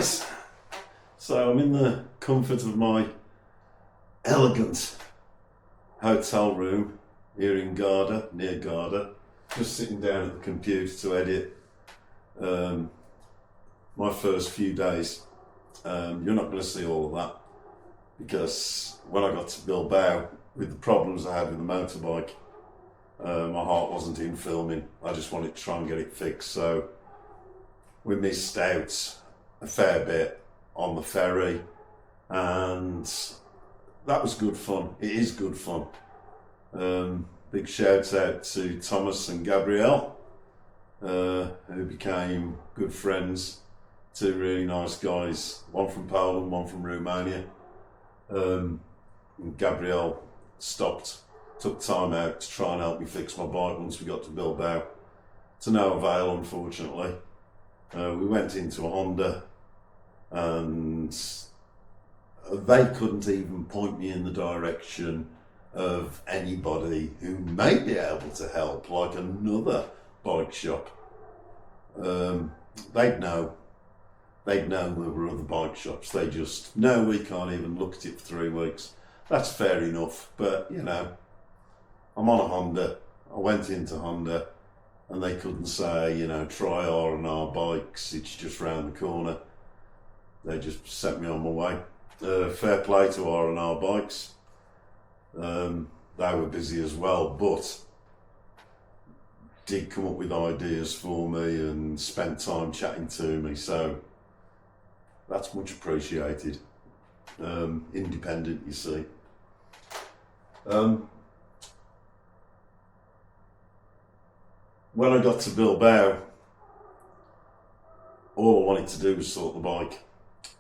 guys, so I'm in the comfort of my elegant hotel room here in Garda, near Garda, just sitting down at the computer to edit my first few days. You're not going to see all of that because when I got to Bilbao with the problems I had with the motorbike, my heart wasn't in filming. I just wanted to try and get it fixed, so we missed out a fair bit on the ferry, and that was good fun. It is good fun. Big shout out to Thomas and Gabrielle, who became good friends. Two really nice guys, one from Poland, one from Romania. And Gabrielle took time out to try and help me fix my bike once we got to Bilbao. To no avail, unfortunately. We went into a Honda and they couldn't even point me in the direction of anybody who may be able to help, like another bike shop. They'd know there were other bike shops. They just, no, we can't even look at it for 3 weeks. That's fair enough, but you know, I'm on a Honda. I went into Honda and they couldn't say, you know, try R&R bikes, it's just round the corner. They just sent me on my way. Fair play to R&R bikes. They were busy as well, but did come up with ideas for me and spent time chatting to me, so that's much appreciated. Independent, you see. When I got to Bilbao, all I wanted to do was sort the bike.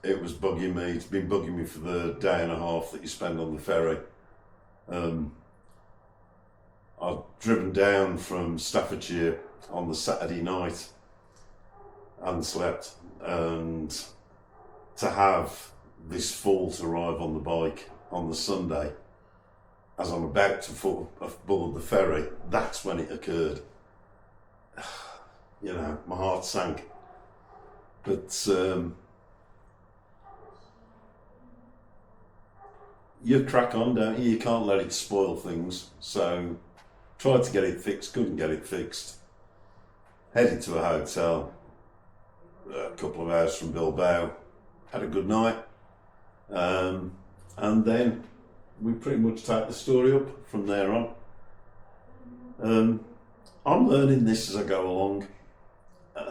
It was bugging me. It's been bugging me for the day and a half that you spend on the ferry. I'd driven down from Staffordshire on the Saturday night and slept, and to have this fault arrive on the bike on the Sunday as I'm about to board the ferry, that's when it occurred. You know, my heart sank. But you crack on, don't you? You can't let it spoil things. So tried to get it fixed, couldn't get it fixed. Headed to a hotel a couple of hours from Bilbao. Had a good night. And then we pretty much take the story up from there on. I'm learning this as I go along. God,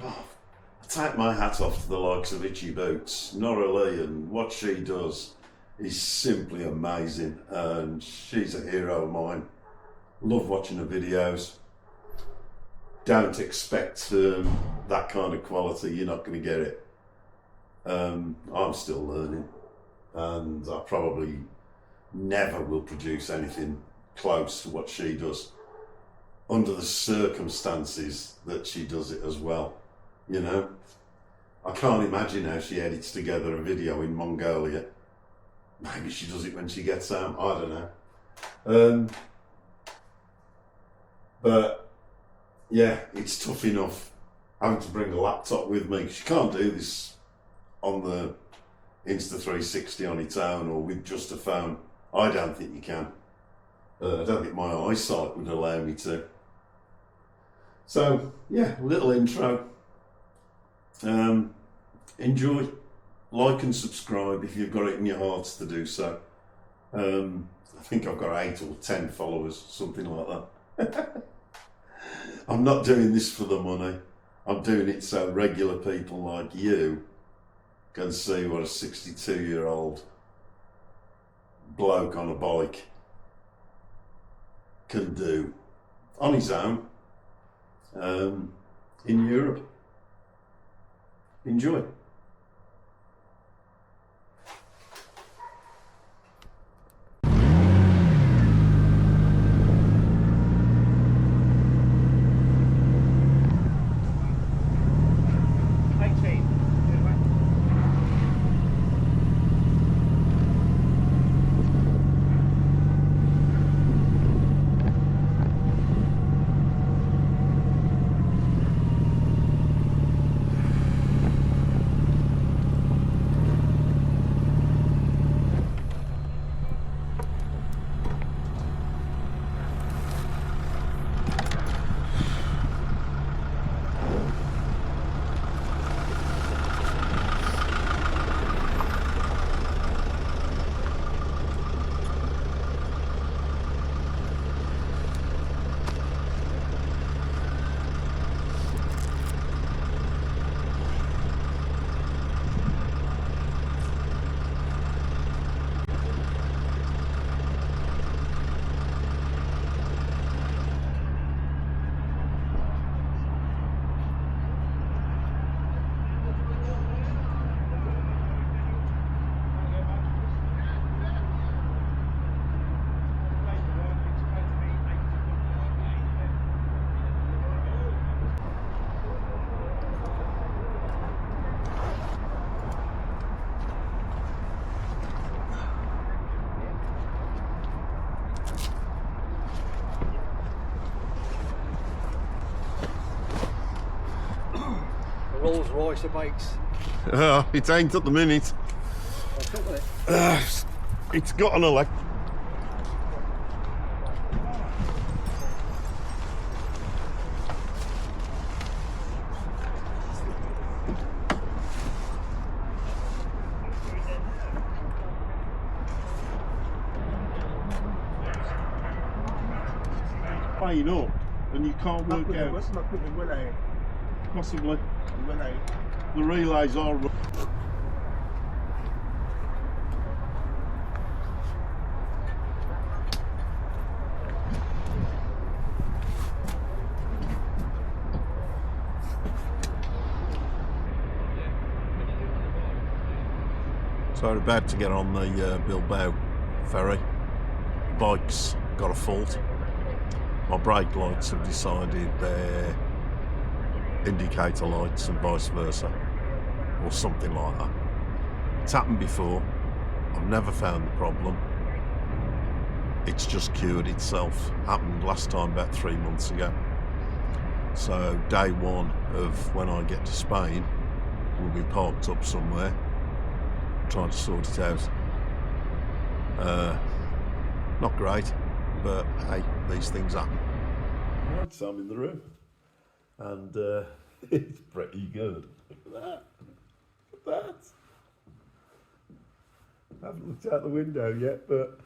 I take my hat off to the likes of Itchy Boots, Nora Lee, and what she does is simply amazing, and she's a hero of mine. Love watching her videos. Don't expect that kind of quality, you're not going to get it. I'm still learning, and I probably never will produce anything close to what she does, under the circumstances that she does it as well. You know, I can't imagine how she edits together a video in Mongolia. Maybe she does it when she gets home, I don't know. But yeah, it's tough enough having to bring a laptop with me, because you can't do this on the Insta360 on its own or with just a phone. I don't think you can. I don't think my eyesight would allow me to. So yeah, little intro. Enjoy, like and subscribe if you've got it in your hearts to do so. I think I've got 8 or 10 followers, something like that. I'm not doing this for the money. I'm doing it so regular people like you can see what a 62-year-old bloke on a bike can do on his own in Europe. Enjoy. Rolls Royce bikes. It ain't at the minute. It's got an elect. Paying up and you can't work out. Possibly. The relays are. So we're about to get on the Bilbao ferry. Bike's got a fault. My brake lights have decided they're indicator lights and vice versa, or something like that. It's happened before. I've never found the problem. It's just cured itself. Happened last time about 3 months ago. So day one of when I get to Spain, we'll be parked up somewhere trying to sort it out. Not great, but hey, these things happen. Right, so I'm in the room, and it's pretty good. Look at that. Look at that. I haven't looked out the window yet, but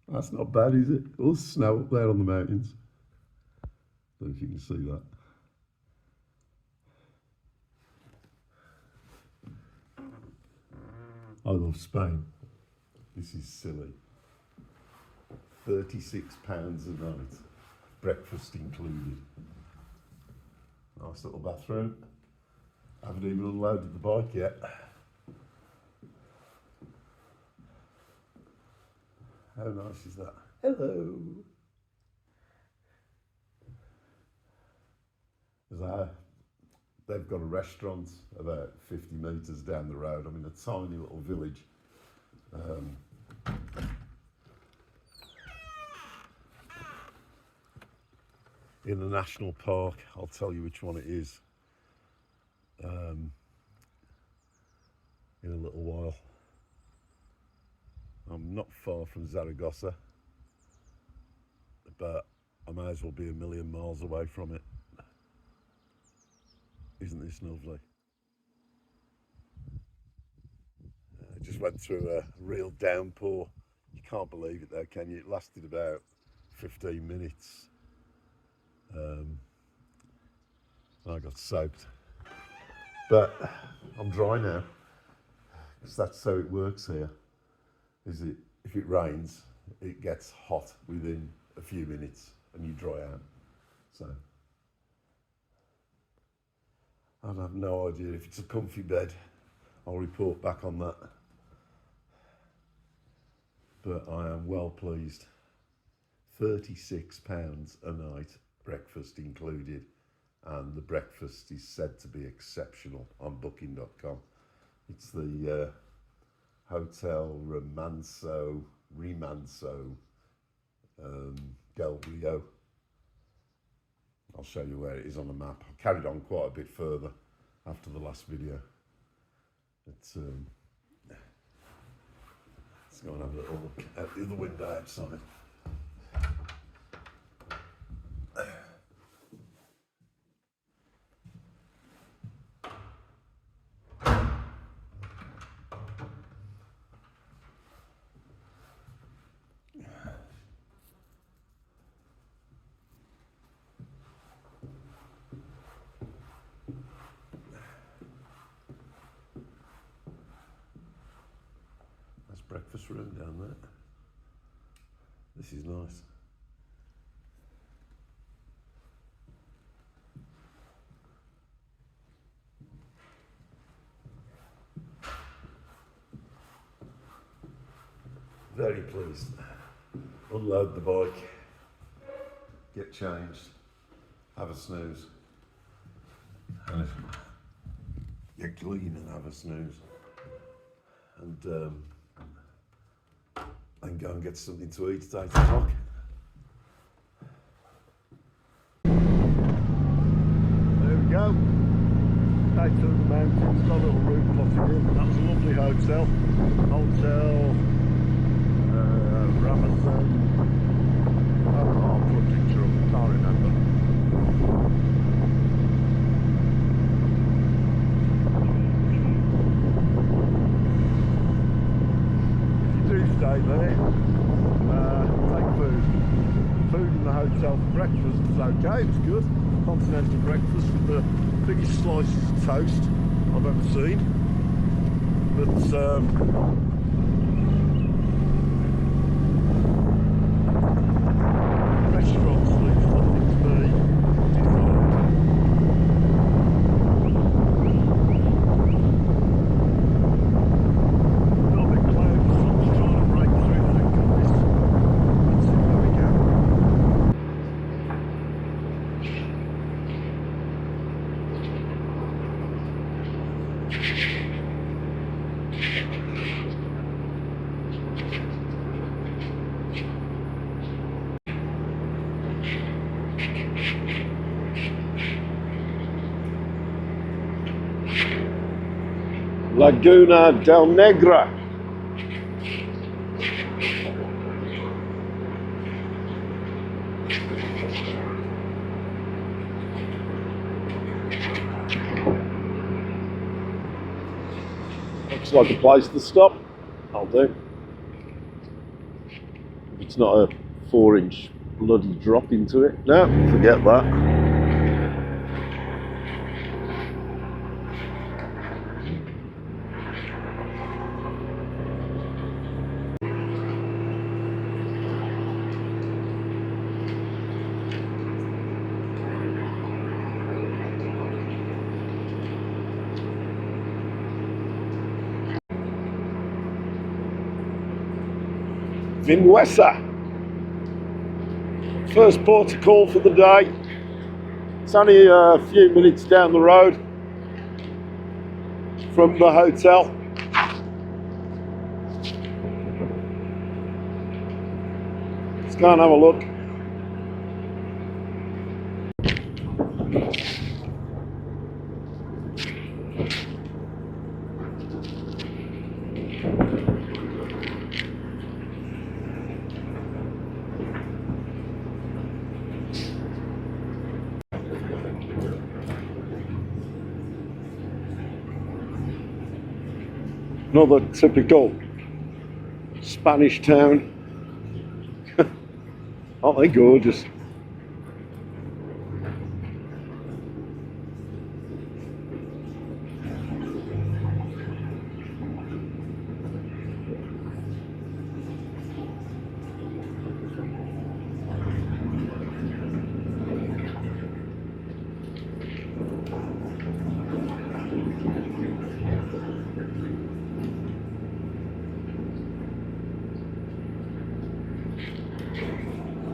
that's not bad, is it? All the snow up there on the mountains. Don't know if you can see that. I love Spain. This is silly. £36 a night, breakfast included. Nice little bathroom. Haven't even unloaded the bike yet. How nice is that? Hello. They've got a restaurant about 50 metres down the road. I'm in a tiny little village. In a national park. I'll tell you which one it is in a little while. I'm not far from Zaragoza, but I may as well be a million miles away from it. Isn't this lovely? I just went through a real downpour. You can't believe it though, can you? It lasted about 15 minutes. I got soaked. But I'm dry now, because that's how it works here. Is it, if it rains, it gets hot within a few minutes and you dry out. So I have no idea if it's a comfy bed. I'll report back on that. But I am well pleased. £36 a night, breakfast included, and the breakfast is said to be exceptional on booking.com. It's the Hotel Remanso Del Rio. I'll show you where it is on the map. I carried on quite a bit further after the last video. Let's go and have a little look out the other window outside. Breakfast room down there. This is nice. Very pleased. Unload the bike, get changed, have a snooze, and get clean and have a snooze, and go and get something to eat at 8 o'clock. go. Take through the mountains, got a little route plotted in. That was a lovely hotel. Hotel Ramazan. Oh, I'll put a picture up, I can't remember. If you do stay there, take food. Food in the hotel for breakfast was okay, it was good. Continental breakfast with the biggest slices of toast I've ever seen. But restaurants leave nothing to be desired. A little bit cloudy, the sun's trying to break through, thank goodness. Let's see where we go. Laguna del Negra. Looks like a place to stop. I'll do. It's not a 4-inch bloody drop into it. No, forget that. Vinuesa. First port of call for the day. It's only a few minutes down the road from the hotel. Let's go and have a look. Another typical Spanish town. Aren't they gorgeous?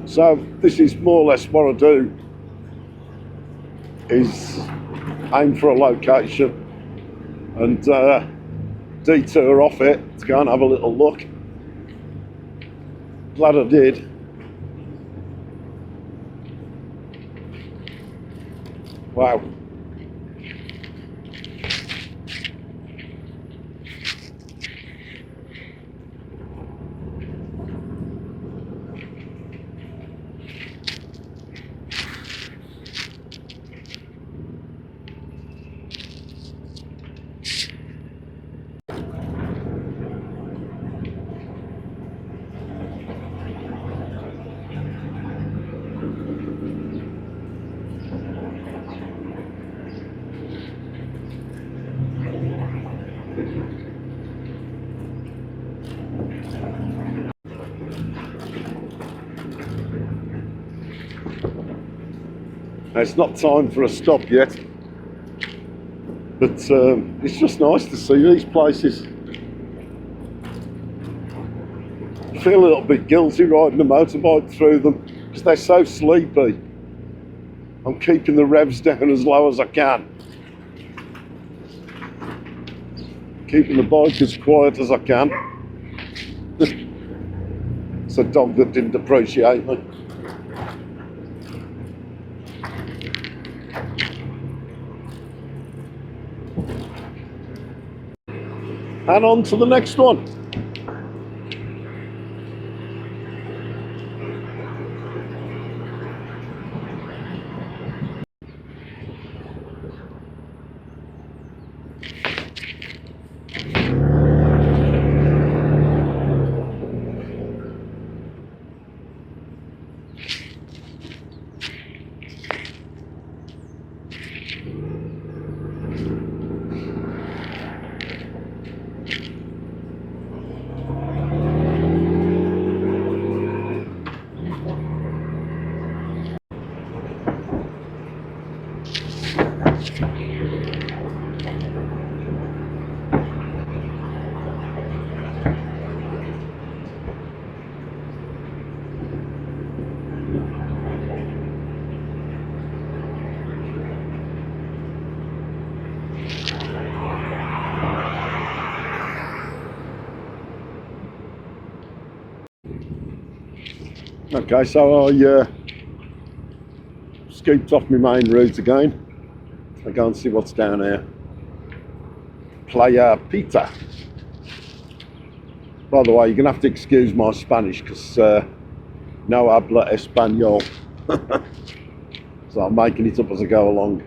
So this is more or less what I do, is aim for a location and detour off it to go and have a little look. Glad I did. Wow. Now, it's not time for a stop yet, but it's just nice to see these places. I feel a little bit guilty riding a motorbike through them because they're so sleepy. I'm keeping the revs down as low as I can, keeping the bike as quiet as I can. It's a dog that didn't appreciate me. and on to the next one. Okay, so I scooped off my main route again. I go and see what's down here. Playa Pita. By the way, you're gonna have to excuse my Spanish because no habla español. So I'm making it up as I go along.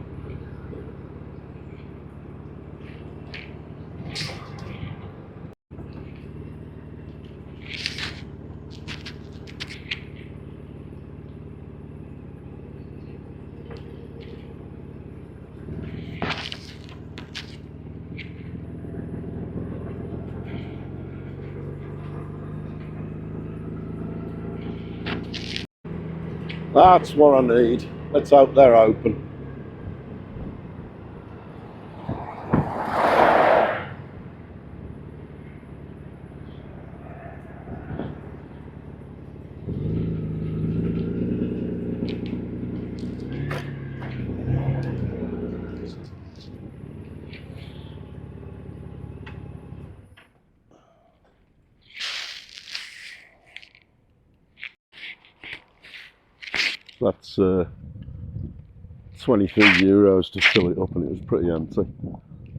That's what I need. Let's hope they're open. That's €23 to fill it up, and it was pretty empty.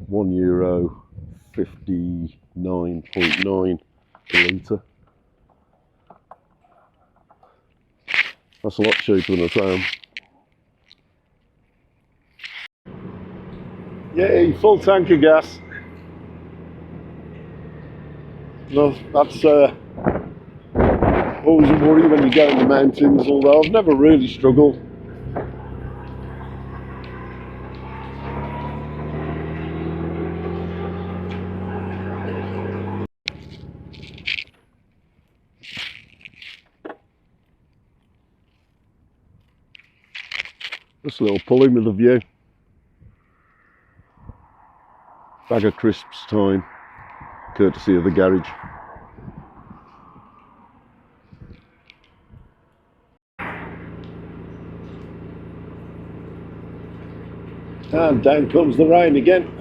€1, 59.9 a litre. That's a lot cheaper than at home. Yay, full tank of gas. No, that's always a worry when you go in the mountains, although I've never really struggled. Just a little pulling with a view. Bag of crisps time, courtesy of the garage. And down comes the rain again.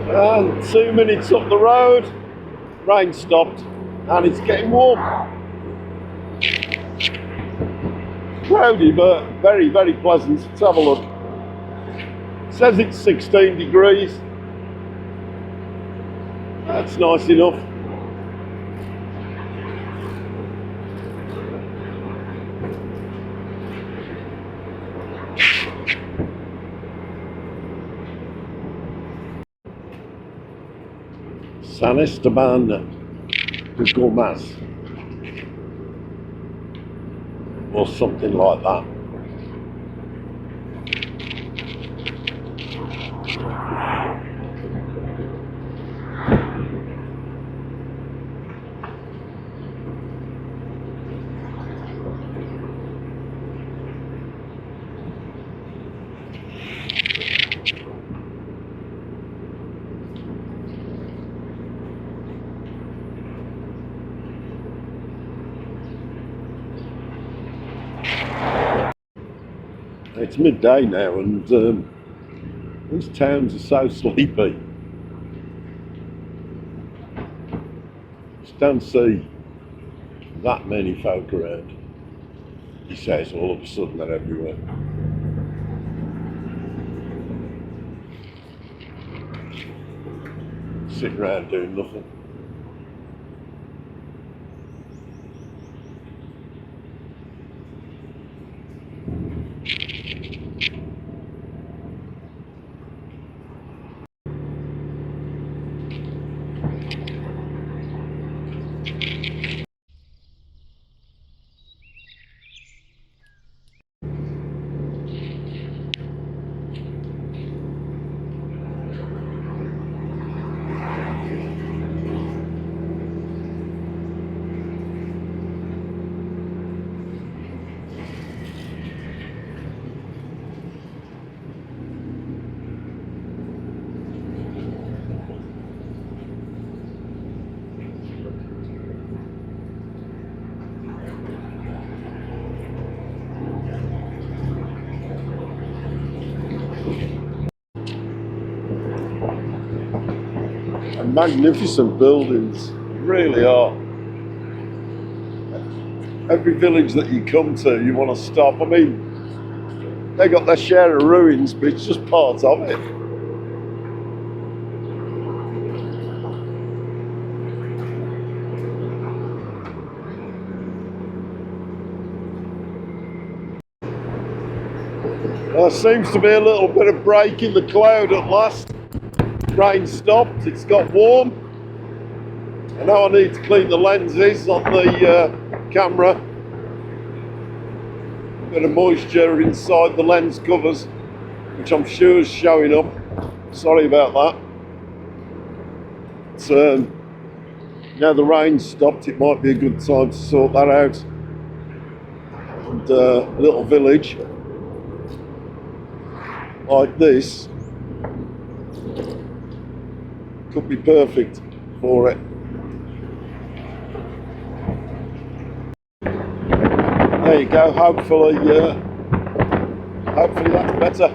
And 2 minutes up the road, rain stopped, and it's getting warm. Cloudy, but very, very pleasant. Let's have a look. It says it's 16 degrees. That's nice enough. San Esteban de Gormaz, or something like that. It's midday now, and these towns are so sleepy. Just don't see that many folk around. He says all of a sudden they're everywhere. Sitting around doing nothing. And magnificent buildings, really are. Every village that you come to, you want to stop. I mean, they got their share of ruins, but it's just part of it. There seems to be a little bit of break in the cloud at last. Rain stopped, it's got warm. And now I need to clean the lenses on the camera. Bit of moisture inside the lens covers, which I'm sure is showing up. Sorry about that. But, now the rain's stopped, it might be a good time to sort that out. And a little village like this could be perfect for it. There you go, hopefully that's better.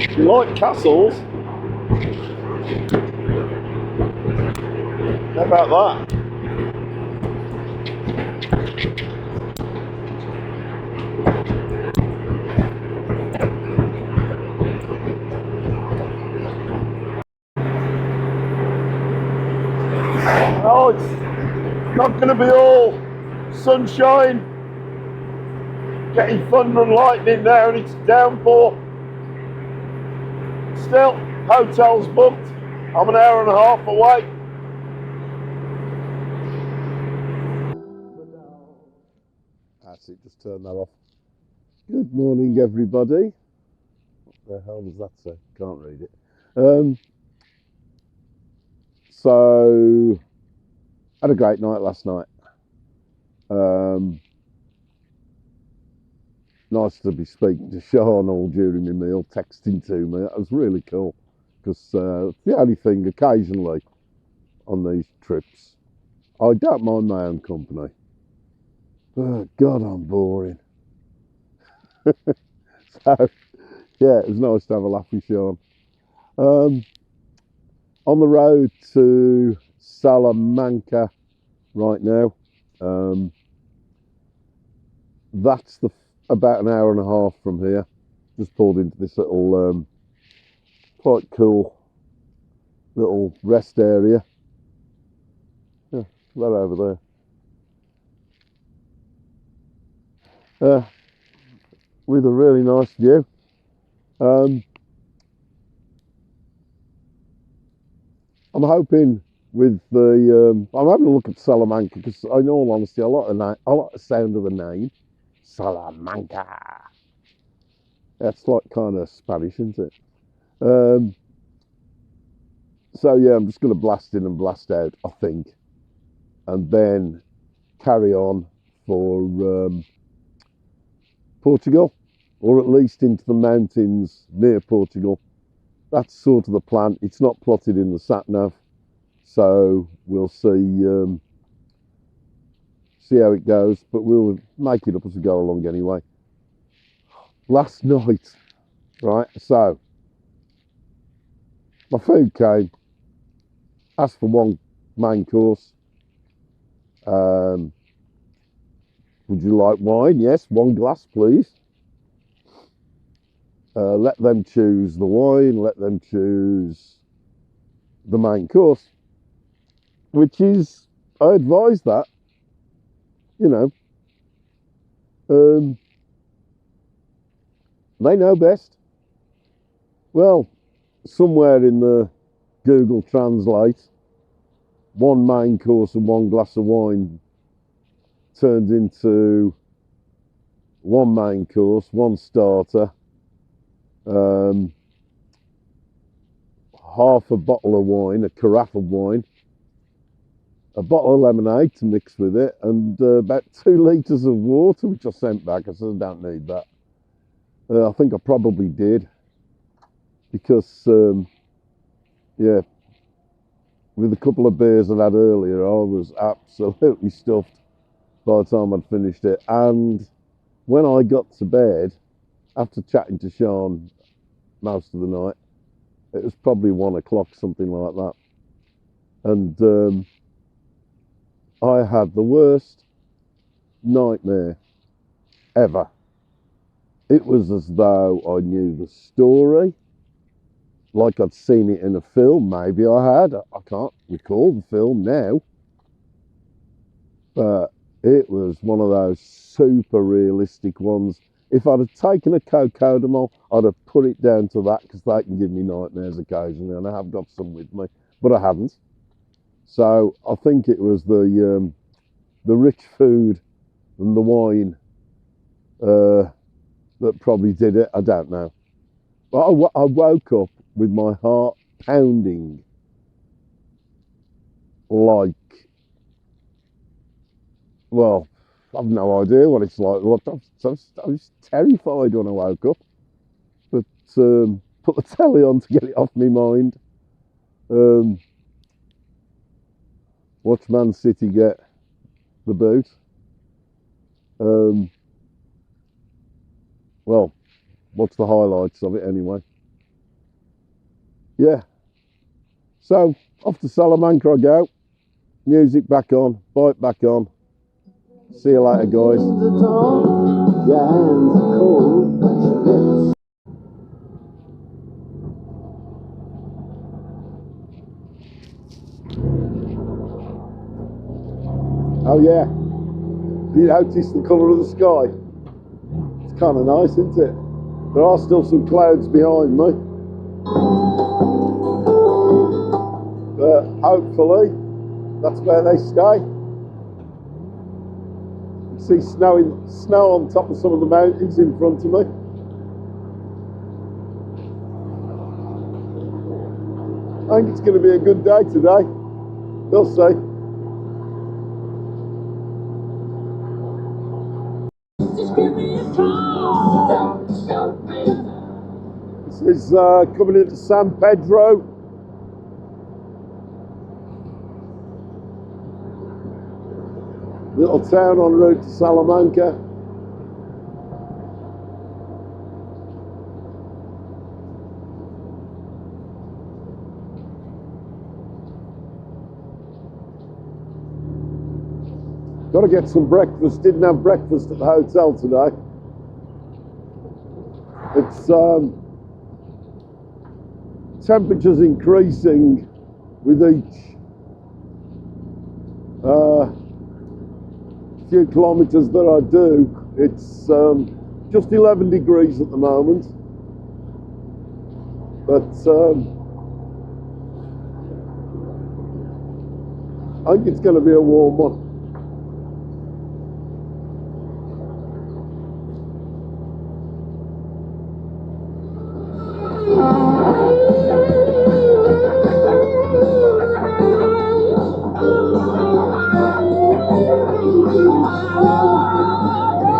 If you like castles, how about that? Oh, it's not going to be all sunshine, getting thunder and lightning now, and it's downpour. Still, hotel's booked. I'm an hour and a half away. That's it, just turn that off. Good morning, everybody. What the hell does that say? Can't read it. So, had a great night last night. Nice to be speaking to Sean all during my meal, texting to me. That was really cool, because the only thing occasionally on these trips, I don't mind my own company, but God, I'm boring. So yeah, it was nice to have a laugh with Sean. On the road to Salamanca right now. That's about an hour and a half from here. Just pulled into this little quite cool little rest area. Yeah, right over there. With a really nice view. I'm hoping with the I'm having a look at Salamanca because, in all honesty, I like the sound of the name, Salamanca. That's like kind of Spanish, isn't it? So yeah, I'm just going to blast in and blast out, I think, and then carry on for Portugal, or at least into the mountains near Portugal. That's sort of the plan. It's not plotted in the sat nav, so we'll see how it goes. But we'll make it up as we go along anyway. Last night, right? So my food came. Asked for one main course. Would you like wine? Yes, one glass, please. Let them choose the wine. Let them choose the main course, which is, I advise that, you know, they know best. Well, somewhere in the Google Translate, one main course and one glass of wine turned into one main course, one starter, half a bottle of wine, a carafe of wine, a bottle of lemonade to mix with it, and about 2 litres of water, which I sent back. I said, I don't need that. I think I probably did, because, yeah, with a couple of beers I had earlier, I was absolutely stuffed by the time I'd finished it. And when I got to bed, after chatting to Sean most of the night, it was probably 1 o'clock, something like that. And I had the worst nightmare ever. It was as though I knew the story, like I'd seen it in a film. Maybe I had. I can't recall the film now. But it was one of those super realistic ones. If I'd have taken a cocodamol, I'd have put it down to that, because they can give me nightmares occasionally, and I have got some with me, but I haven't. So I think it was the rich food and the wine that probably did it. I don't know. But I woke up with my heart pounding like, well, I've no idea what it's like. I was terrified when I woke up. But put the telly on to get it off my mind. Watch Man City get the boot. Well, watch the highlights of it anyway. Yeah. So off to Salamanca I go. Music back on, bike back on. See you later, guys. Oh yeah, you notice the colour of the sky? It's kind of nice, isn't it? There are still some clouds behind me, but hopefully that's where they stay. You see snow on top of some of the mountains in front of me. I think it's going to be a good day today. We'll see. This is coming into San Pedro. Little town en route to Salamanca. Got to get some breakfast. Didn't have breakfast at the hotel today. It's temperature's increasing with each few kilometres that I do. It's just 11 degrees at the moment, but I think it's going to be a warm one.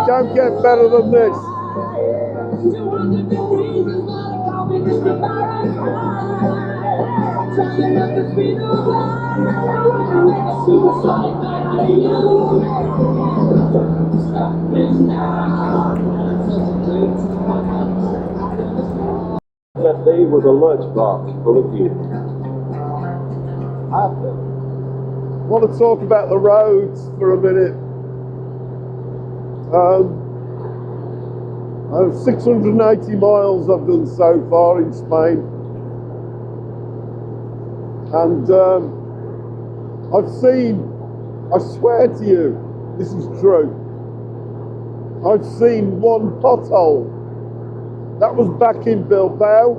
Don't get better than this. That day was a lunchbox full of kids. I want to talk about the roads for a minute. I have 680 miles I've done so far in Spain, and I've seen, I swear to you, this is true, I've seen one pothole. That was back in Bilbao.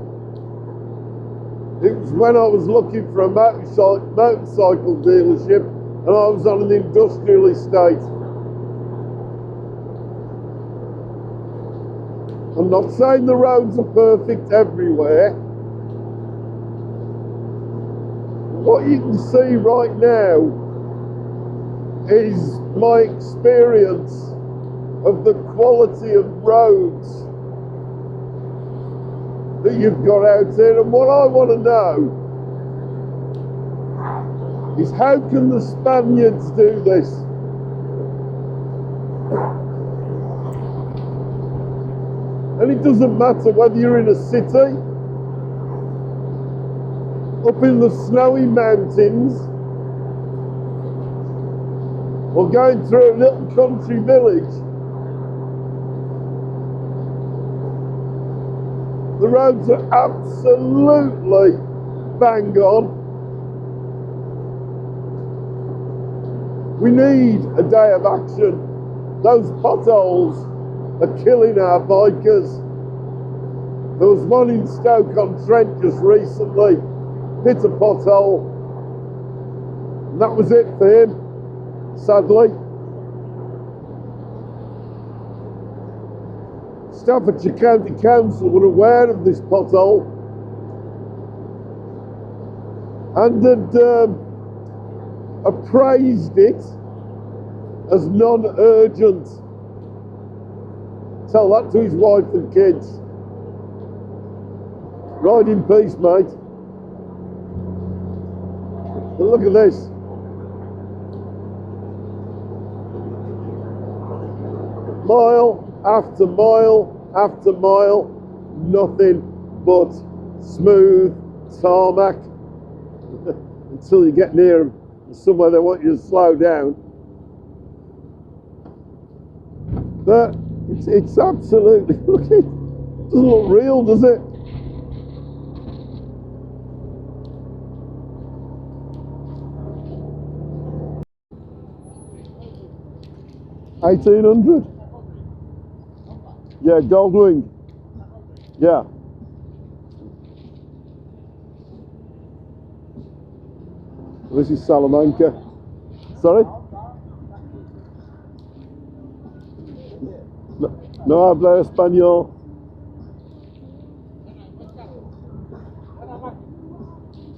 It was when I was looking for a motorcycle dealership and I was on an industrial estate. I'm not saying the roads are perfect everywhere. What you can see right now is my experience of the quality of roads that you've got out here, and what I want to know is how can the Spaniards do this? And it doesn't matter whether you're in a city, up in the snowy mountains, or going through a little country village. The roads are absolutely bang on. We need a day of action. Those potholes are killing our bikers. There was one in Stoke-on-Trent just recently, hit a pothole, and that was it for him, sadly. Staffordshire County Council were aware of this pothole and had appraised it as non-urgent. Tell that to his wife and kids. Ride in peace, mate. But look at this. Mile after mile after mile, nothing but smooth tarmac until you get near somewhere they want you to slow down. But it's absolutely, look, it doesn't look real, does it? $1,800. Yeah, Goldwing. Yeah. This is Salamanca. Sorry? No habla español.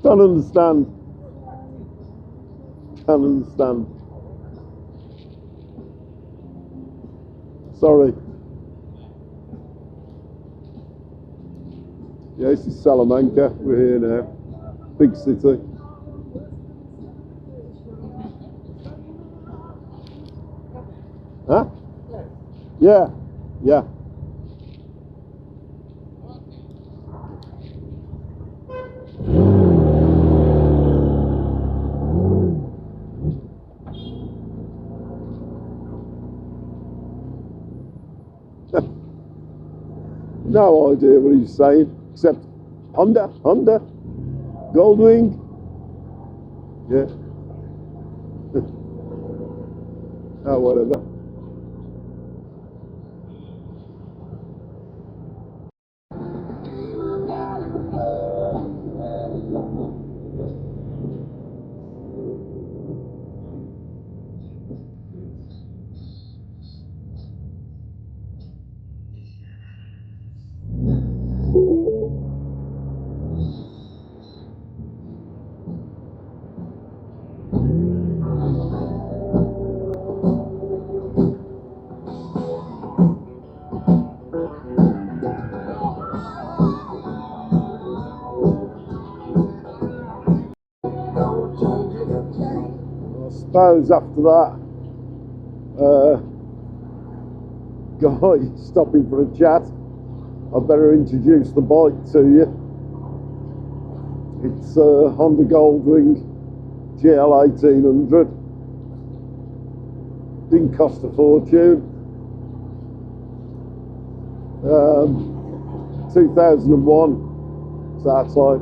Don't understand. Can't understand. Sorry. Yeah, this is Salamanca. We're here now. Big city. Huh? Yeah. Yeah. No idea what he's saying, except Honda, Goldwing. Yeah. Oh, whatever. I suppose after that, guy stopping for a chat, I better introduce the bike to you. It's a Honda Goldwing GL 1800. Didn't cost a fortune. 2001, so that's like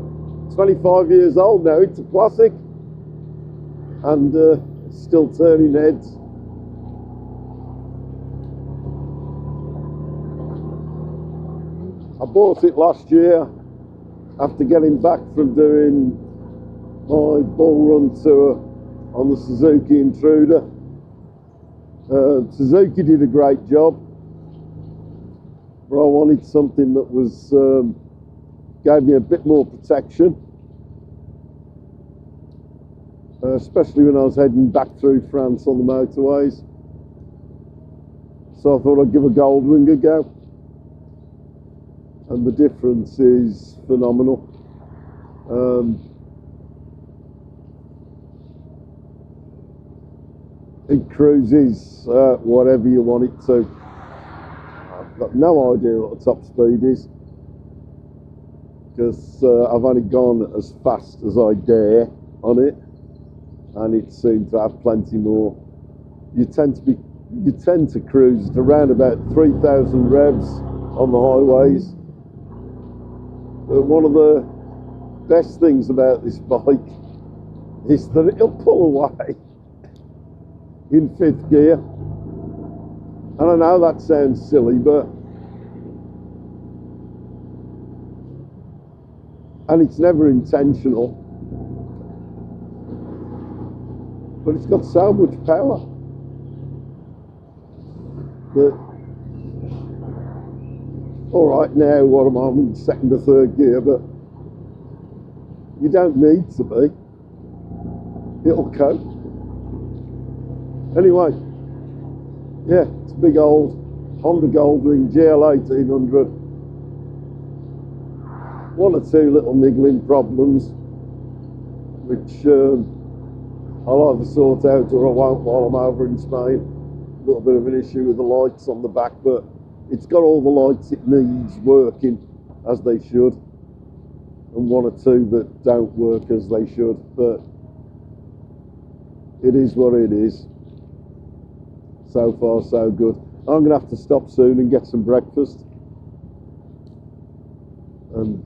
25 years old now. It's a classic, and still turning heads. I bought it last year after getting back from doing my bull run tour on the Suzuki Intruder. Suzuki did a great job, but I wanted something that was gave me a bit more protection, especially when I was heading back through France on the motorways. So I thought I'd give a Goldwing a go, and the difference is phenomenal. It cruises whatever you want it to. I've got no idea what the top speed is, because I've only gone as fast as I dare on it, and it seemed to have plenty more. You tend to cruise at around about 3,000 revs on the highways. But one of the best things about this bike is that it'll pull away in 5th gear. And I know that sounds silly, and it's never intentional, but it's got so much power that, all right, now what am I in 2nd or 3rd gear, but you don't need to be. It'll cope. Anyway, yeah, it's a big old Honda Goldwing GL 1800. One or two little niggling problems, which I'll either sort out or I won't while I'm over in Spain. A little bit of an issue with the lights on the back, but it's got all the lights it needs working as they should, and one or two that don't work as they should, but it is what it is. So far so good. I'm going to have to stop soon and get some breakfast and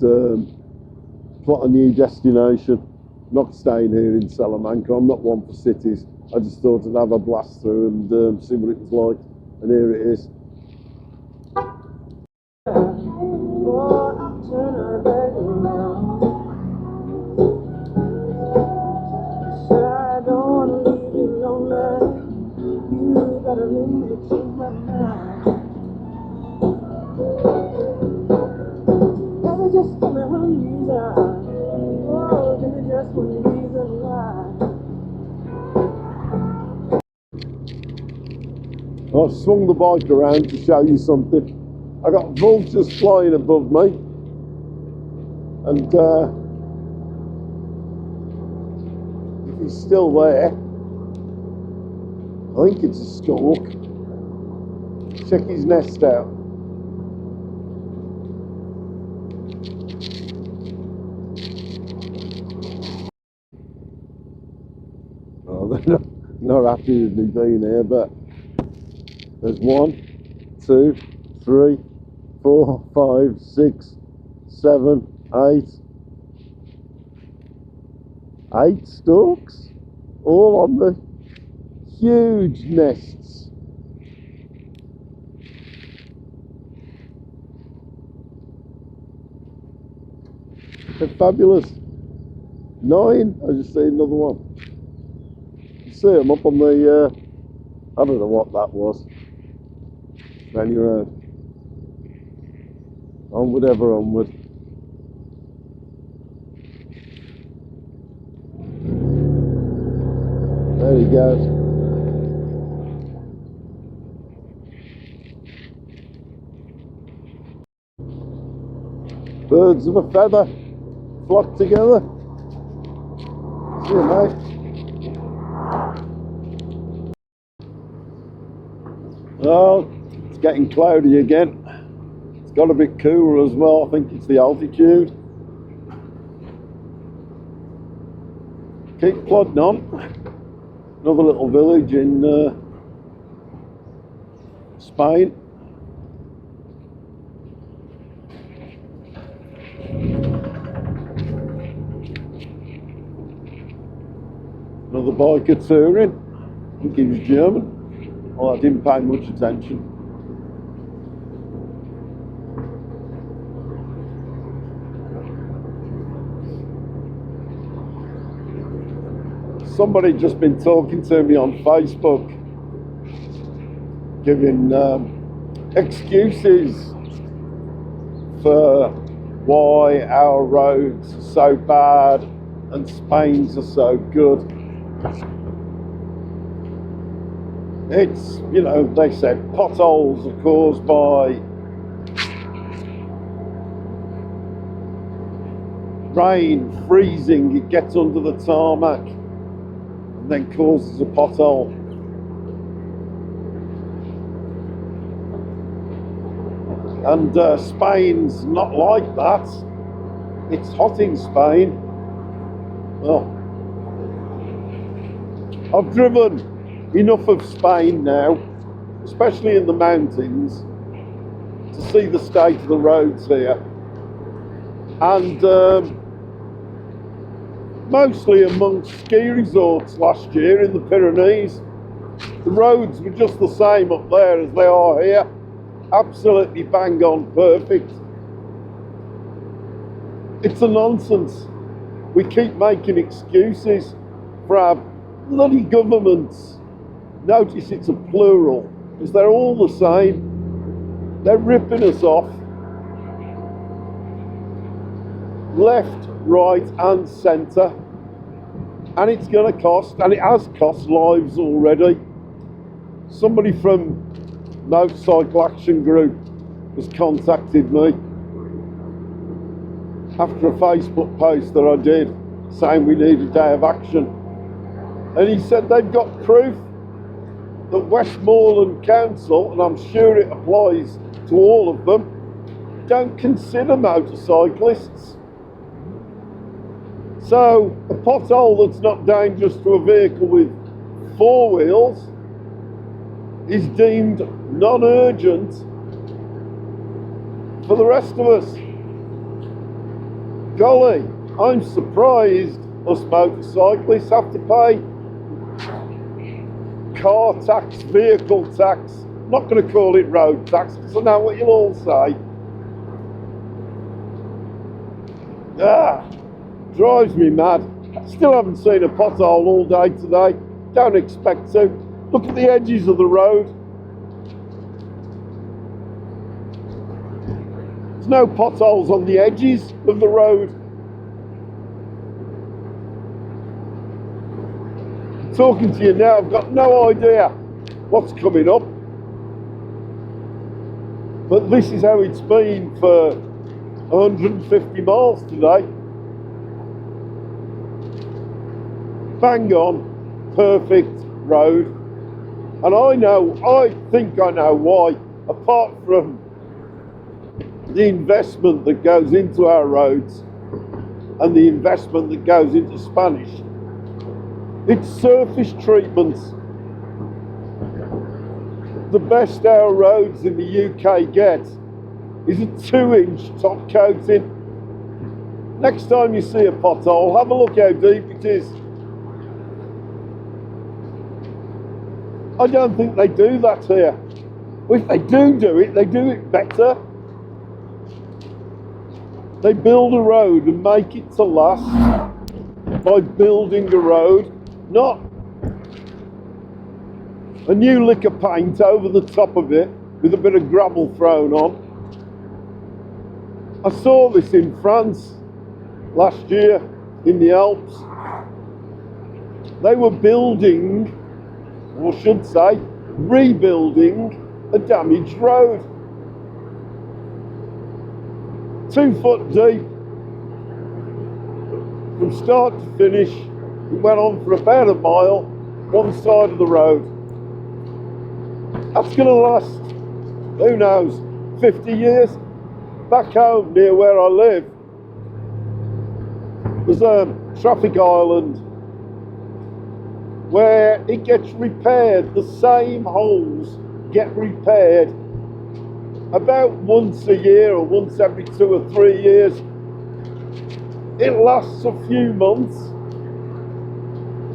plot a new destination. Not staying here in Salamanca. I'm not one for cities. I just thought I'd have a blast through and see what it was like, and here it is. I've swung the bike around to show you something. I got vultures flying above me, and if he's still there, I think it's a stork. Check his nest out. Oh, they're not happy with me being here, but there's 1, 2, 3, 4, 5, 6, 7, 8 storks, all on the huge nests. They're fabulous. 9, I just see another one. You see them up on the, I don't know what that was. Round your road. Onward, ever onward. There he goes. Birds of a feather flock together. See you, mate. Well, it's getting cloudy again. It's got a bit cooler as well. I think it's the altitude. Keep plodding on. Another little village in Spain. Another biker touring. I think he was German. Well, I didn't pay much attention. Somebody just been talking to me on Facebook, giving excuses for why our roads are so bad and Spain's are so good. It's, you know, they said potholes are caused by rain, freezing, it gets under the tarmac and then causes a pothole. And Spain's not like that. It's hot in Spain. Well, I've driven enough of Spain now, especially in the mountains, to see the state of the roads here. And mostly amongst ski resorts last year in the Pyrenees, the roads were just the same up there as they are here. Absolutely bang on perfect. It's a nonsense. We keep making excuses for our bloody governments. Notice it's a plural, because they're all the same. They're ripping us off. Left, right and centre. And it's going to cost, and it has cost lives already. Somebody from Motorcycle Action Group has contacted me after a Facebook post that I did saying we need a day of action. And he said they've got proof that Westmoreland Council, and I'm sure it applies to all of them, don't consider motorcyclists. So a pothole that's not dangerous to a vehicle with 4 wheels is deemed non-urgent for the rest of us. Golly, I'm surprised us motorcyclists have to pay car tax, vehicle tax. I'm not going to call it road tax because I know what you'll all say. Drives me mad. Still haven't seen a pothole all day today. Don't expect to. Look at the edges of the road. There's no potholes on the edges of the road. Talking to you now, I've got no idea what's coming up. But this is how it's been for 150 miles today. Bang on, perfect road. And I think I know why, apart from the investment that goes into our roads and the investment that goes into Spanish. It's surface treatments. The best our roads in the UK get is a 2-inch top coating. Next time you see a pothole, have a look how deep it is. I don't think they do that here. If they do it, they do it better. They build a road and make it to last by building a road, not a new lick of paint over the top of it with a bit of gravel thrown on. I saw this in France last year in the Alps. They were building, or should say, rebuilding a damaged road. 2 foot deep from start to finish. It went on for about a mile, one side of the road. That's going to last, who knows, 50 years. Back home near where I live, there's a traffic island where it gets repaired. The same holes get repaired about once a year or once every 2 or 3 years. It lasts a few months.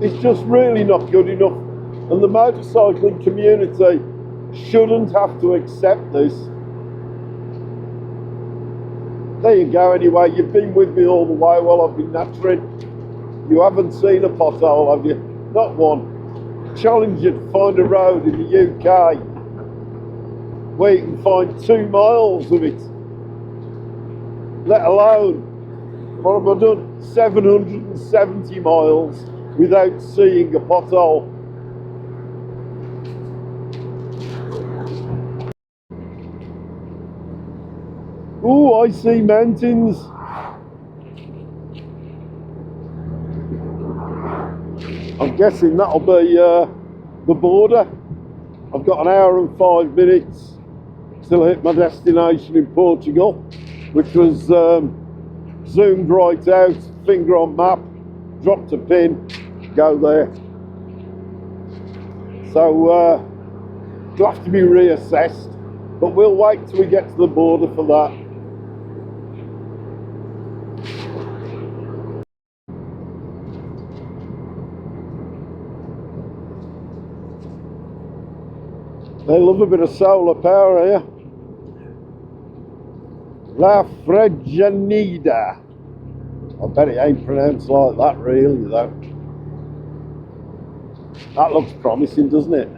It's just really not good enough, and the motorcycling community shouldn't have to accept this. There you go. Anyway, you've been with me all the way while I've been nattering. You haven't seen a pothole, have you? Not one. Challenge you to find a road in the UK where you can find 2 miles of it, let alone, what have I done, 770 miles without seeing a pothole. Oh, I see mountains. I'm guessing that'll be the border. I've got an hour and 5 minutes till I hit my destination in Portugal, which was zoomed right out, finger on map, dropped a pin, go there. So it'll have to be reassessed, but we'll wait till we get to the border for that. They love a bit of solar power here. La Frejanida. I bet it ain't pronounced like that really though. That looks promising, doesn't it?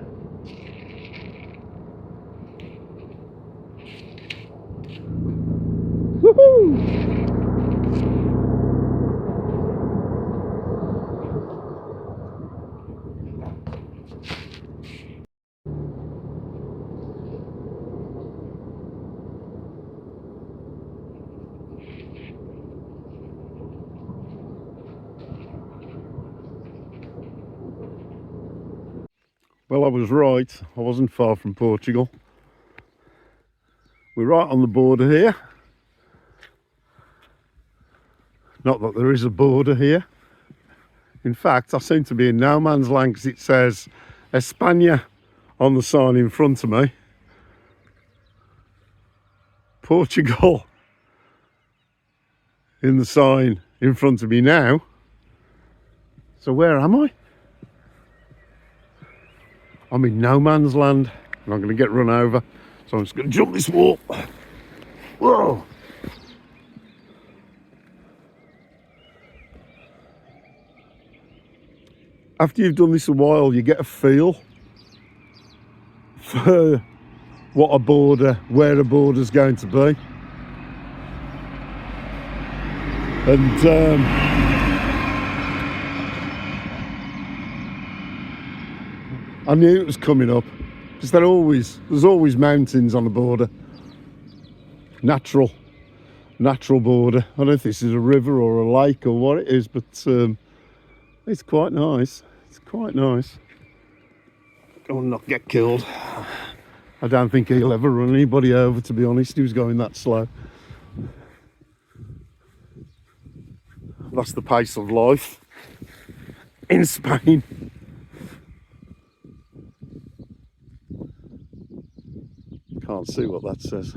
Woohoo! Well, I was right. I wasn't far from Portugal. We're right on the border here. Not that there is a border here. In fact, I seem to be in no man's land because it says España on the sign in front of me. Portugal in the sign in front of me now. So where am I? I'm in no man's land and I'm going to get run over. So I'm just going to jump this wall. Whoa! After you've done this a while, you get a feel for what a border, where a border's going to be. And I knew it was coming up because there's always mountains on the border. Natural border. I don't know if this is a river or a lake or what it is, but it's quite nice. It's quite nice. I will not get killed. I don't think he'll ever run anybody over, to be honest, who's going that slow. That's the pace of life in Spain. Can't see what that says.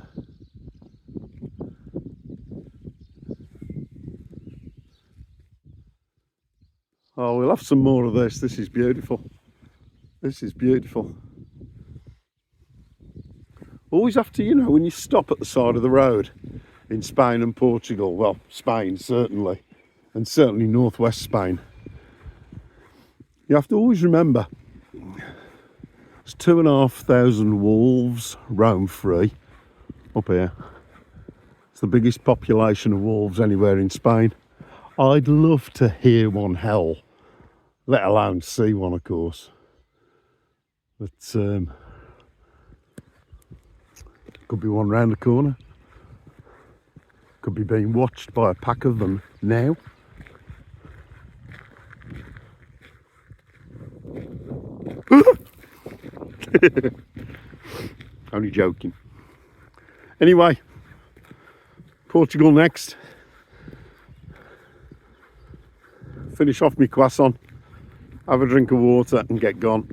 Oh, we'll have some more of this. This is beautiful. This is beautiful. Always have to, you know, when you stop at the side of the road in Spain and Portugal, well, Spain certainly, and certainly northwest Spain, you have to always remember there's 2,500 wolves roam free up here. It's the biggest population of wolves anywhere in Spain. I'd love to hear one howl, let alone see one, of course. But could be one round the corner. Could be being watched by a pack of them now. Only joking. Anyway, Portugal next. Finish off my croissant, have a drink of water and get gone.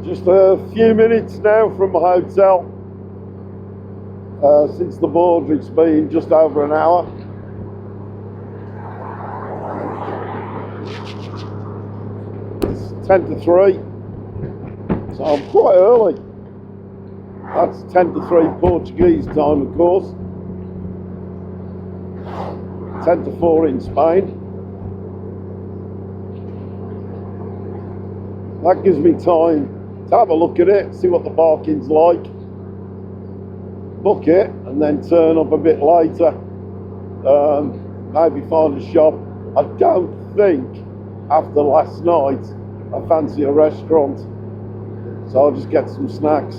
Just a few minutes now from the hotel. Since the border, it's been just over an hour. It's 10 to 3, so I'm quite early. That's 10 to 3 Portuguese time, of course. 10 to 4 in Spain. That gives me time to have a look at it, see what the parking's like, book it, and then turn up a bit later. Maybe find a shop. I don't think, after last night, I fancy a restaurant, so I'll just get some snacks.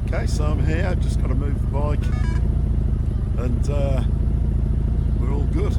Okay, so I'm here, just got to move the bike, and we're all good.